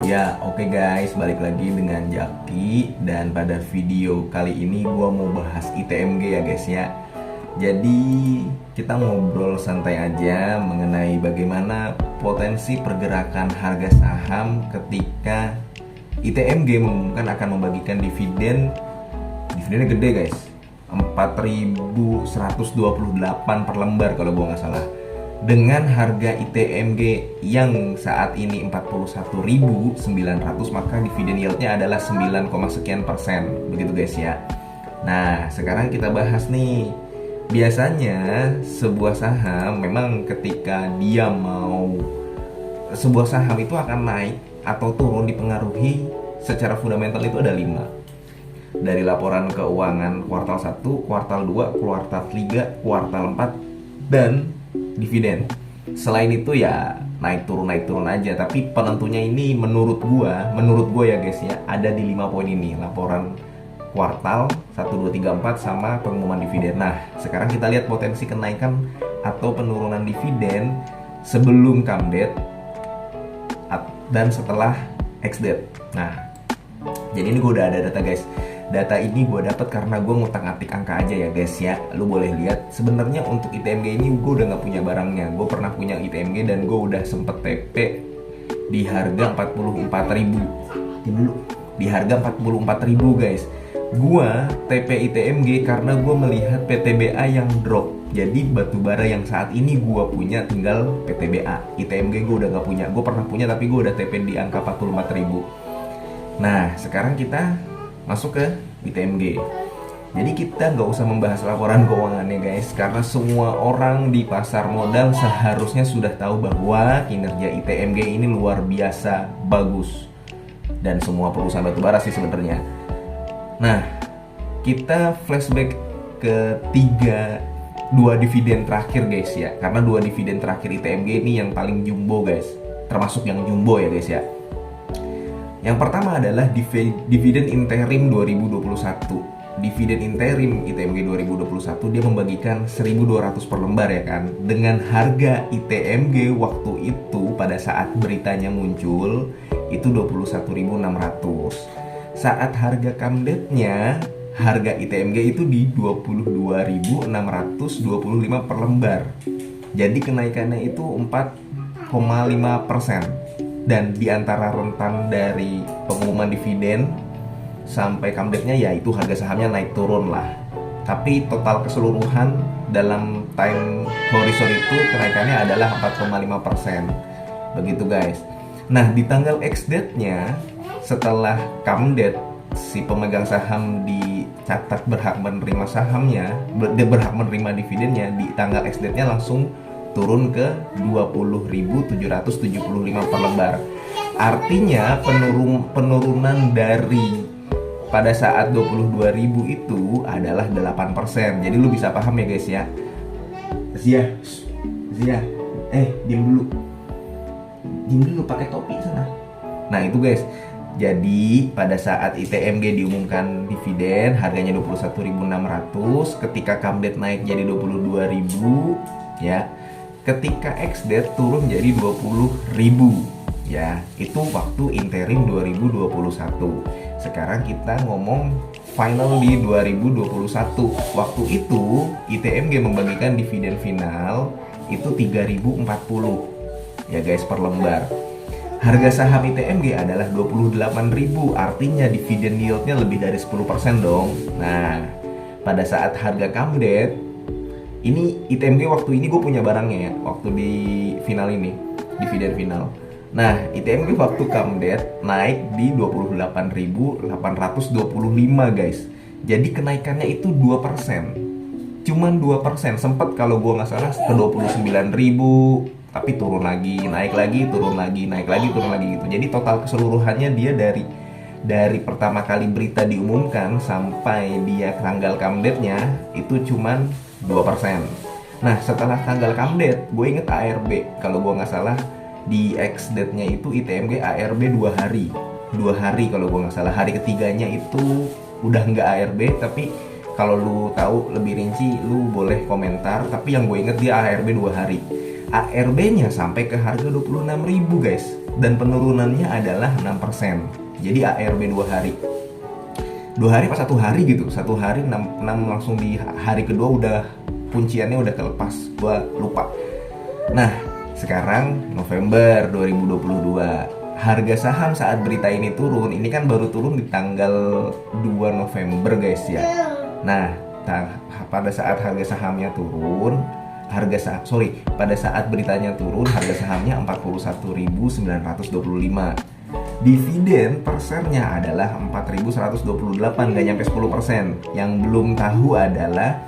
Ya, oke guys, balik lagi dengan Jaki. Dan pada video kali ini gua mau bahas ITMG ya guys ya. Jadi kita ngobrol santai aja mengenai bagaimana potensi pergerakan harga saham ketika ITMG mengumumkan akan membagikan dividen. Dividennya gede guys, 4.128 per lembar kalau gua nggak salah. Dengan harga ITMG yang saat ini 41.900, maka dividen yieldnya adalah 9, sekian persen. Begitu guys ya. Nah, sekarang kita bahas nih. Biasanya sebuah saham memang ketika dia mau sebuah saham itu akan naik atau turun dipengaruhi secara fundamental itu ada 5. Dari laporan keuangan kuartal 1, kuartal 2, kuartal 3, kuartal 4, dan dividen. Selain itu ya naik turun aja. Tapi penentunya ini menurut gua ya guys ya, ada di 5 poin ini. Laporan kuartal 1, 2, 3, 4 sama pengumuman dividen. Nah, sekarang kita lihat potensi kenaikan atau penurunan dividen sebelum come date dan setelah ex date. Nah, jadi ini gua udah ada data guys. Data ini gue dapat karena gue ngutak-ngatik angka aja ya guys ya. Lu boleh lihat sebenarnya untuk ITMG ini gue udah nggak punya barangnya. Gue pernah punya ITMG dan gue udah sempet TP di harga 44.000. Dulu di harga 44.000 guys. Gue TP ITMG karena gue melihat PTBA yang drop. Jadi batubara yang saat ini gue punya tinggal PTBA. ITMG gue udah nggak punya. Gue pernah punya tapi gue udah TP di angka 44.000. Nah, sekarang kita masuk ke ITMG. Jadi kita nggak usah membahas laporan keuangannya guys, karena semua orang di pasar modal seharusnya sudah tahu bahwa kinerja ITMG ini luar biasa bagus, dan semua perusahaan batubara sih sebenarnya. Nah, kita flashback ke dua dividen terakhir guys ya, karena 2 dividen terakhir ITMG ini yang paling jumbo guys, termasuk yang jumbo ya guys ya. Yang pertama adalah dividen interim 2021. Dividen interim ITMG 2021 dia membagikan 1.200 per lembar ya kan. Dengan harga ITMG waktu itu pada saat beritanya muncul itu 21.600. Saat harga come date-nya, harga ITMG itu di 22.625 per lembar. Jadi kenaikannya itu 4,5%. Dan di antara rentan dari pengumuman dividen sampai come date-nya ya itu harga sahamnya naik turun lah. Tapi total keseluruhan dalam time horizon itu kenaikannya adalah 4,5%. Begitu guys. Nah, di tanggal ex date-nya setelah come date si pemegang saham dicatat berhak menerima sahamnya, berhak menerima dividennya, di tanggal ex date-nya langsung turun ke 20.775 per lembar. Artinya penurunan dari pada saat 22.000 itu adalah 8%. Jadi lu bisa paham ya guys ya. Zia, diem dulu pakai topi sana. Nah itu guys. Jadi pada saat ITMG diumumkan dividen harganya 21.600, ketika come date naik jadi 22.000 ya. Ketika ex date turun jadi 20.000 ya. Itu waktu interim 2021. Sekarang kita ngomong final di 2021. Waktu itu ITMG membagikan dividen final itu 3.040 ya guys per lembar. Harga saham ITMG adalah 28.000, artinya dividen yieldnya lebih dari 10% dong. Nah, pada saat harga come date ini ITMG waktu ini gue punya barangnya ya, waktu di final ini, dividen final. Nah, ITMG waktu come date naik di 28.825 guys. Jadi kenaikannya itu 2%. Cuman 2%, sempat kalau gue nggak salah ke 29.000, tapi turun lagi, naik lagi, turun lagi, naik lagi, turun lagi gitu. Jadi total keseluruhannya dia dari pertama kali berita diumumkan sampai dia tanggal come date-nya itu cuman 2%. Nah, setelah tanggal come date, gue inget ARB. Kalau gue nggak salah di ex date-nya itu ITMG ARB 2 hari. 2 hari kalau gue nggak salah. Hari ketiganya itu udah nggak ARB, tapi kalau lu tahu lebih rinci, lu boleh komentar. Tapi yang gue inget dia ARB 2 hari. ARB-nya sampai ke harga 26.000 guys, dan penurunannya adalah 6%. Jadi ARB 2 hari. 2 hari pas 1 hari gitu. 1 hari 6 langsung di hari kedua udah kunciannya udah kelepas. Gua lupa. Nah, sekarang November 2022. Harga saham saat berita ini turun, ini kan baru turun di tanggal 2 November guys ya. Nah, pada saat harga sahamnya turun, pada saat beritanya turun, harga sahamnya 41.925. Dividen persennya adalah 4.128, gak nyampe 10%. Yang belum tahu adalah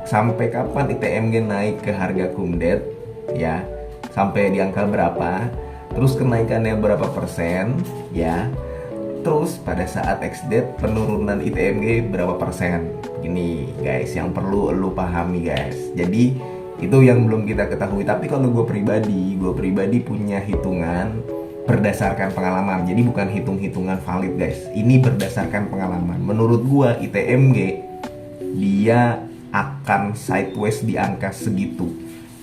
sampai kapan ITMG naik ke harga kumdet ya, sampai di angka berapa, terus kenaikannya berapa persen ya, terus pada saat ex-date penurunan ITMG berapa persen. Gini guys, yang perlu lu pahami guys. Jadi itu yang belum kita ketahui. Tapi kalau gue pribadi punya hitungan berdasarkan pengalaman. Jadi bukan hitung-hitungan valid guys, ini berdasarkan pengalaman. Menurut gue ITMG dia akan sideways di angka segitu.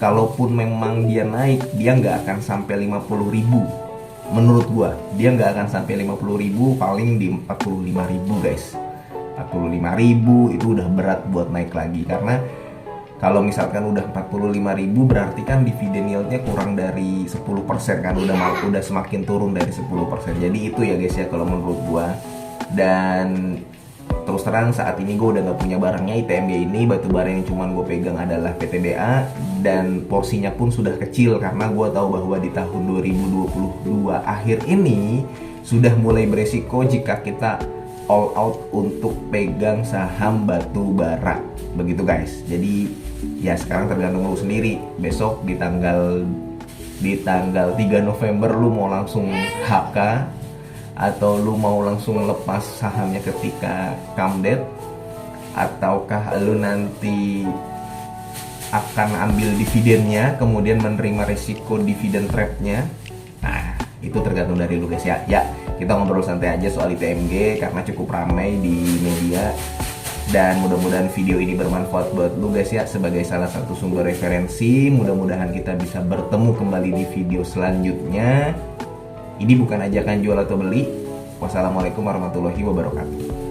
Kalaupun memang dia naik, dia nggak akan sampai 50.000. Menurut gua, dia nggak akan sampai 50.000, paling di 45.000 guys. 45.000 itu udah berat buat naik lagi, karena kalau misalkan udah 45.000 berarti kan dividen yieldnya kurang dari 10% kan, udah semakin turun dari 10%. Jadi itu ya guys ya kalau menurut gua. Dan terus terang saat ini gue udah gak punya barangnya ITMG ini. Batubara yang cuman gue pegang adalah PTBA, dan porsinya pun sudah kecil karena gue tahu bahwa di tahun 2022 akhir ini sudah mulai beresiko jika kita all out untuk pegang saham batubara. Begitu guys. Jadi ya sekarang tergantung lu sendiri. Besok di tanggal 3 November lu mau langsung HK atau lu mau langsung lepas sahamnya ketika come date, ataukah lu nanti akan ambil dividennya kemudian menerima resiko dividen trapnya. Nah itu tergantung dari lu guys ya. Ya kita ngobrol santai aja soal ITMG karena cukup ramai di media, dan mudah-mudahan video ini bermanfaat buat lu guys ya, sebagai salah satu sumber referensi. Mudah-mudahan kita bisa bertemu kembali di video selanjutnya. Ini bukan ajakan jual atau beli. Wassalamualaikum warahmatullahi wabarakatuh.